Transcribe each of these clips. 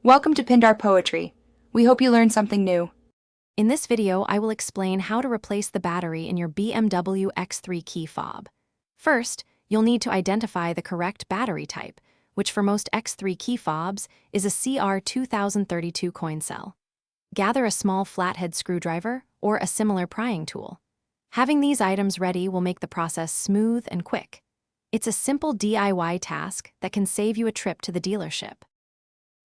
Welcome to Pindar Poetry. We hope you learned something new. In this video, I will explain how to replace the battery in your BMW X3 key fob. First, you'll need to identify the correct battery type, which for most X3 key fobs is a CR2032 coin cell. Gather a small flathead screwdriver or a similar prying tool. Having these items ready will make the process smooth and quick. It's a simple DIY task that can save you a trip to the dealership.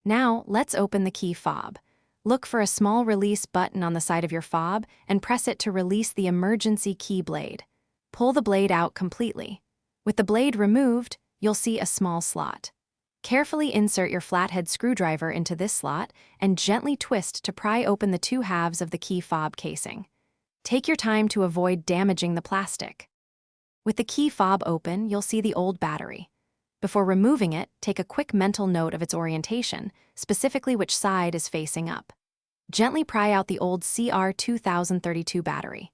Now, let's open the key fob. Look for a small release button on the side of your fob and press it to release the emergency key blade. Pull the blade out completely. With the blade removed, you'll see a small slot. Carefully insert your flathead screwdriver into this slot and gently twist to pry open the two halves of the key fob casing. Take your time to avoid damaging the plastic. With the key fob open, you'll see the old battery. Before removing it, take a quick mental note of its orientation, specifically which side is facing up. Gently pry out the old CR2032 battery.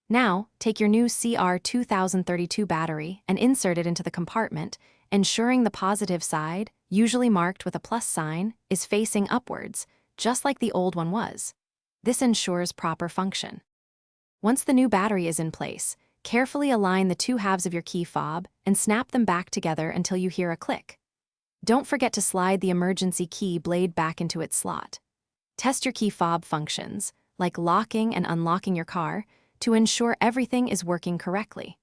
Now, take your new CR2032 battery and insert it into the compartment, ensuring the positive side, usually marked with a plus sign, is facing upwards, just like the old one was. This ensures proper function. Once the new battery is in place, carefully align the two halves of your key fob and snap them back together until you hear a click. Don't forget to slide the emergency key blade back into its slot. Test your key fob functions, like locking and unlocking your car, to ensure everything is working correctly.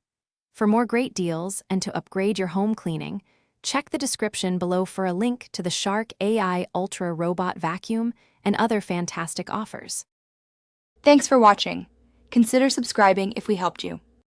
For more great deals and to upgrade your home cleaning, check the description below for a link to the Shark AI Ultra Robot Vacuum and other fantastic offers. Thanks for watching. Consider subscribing if we helped you.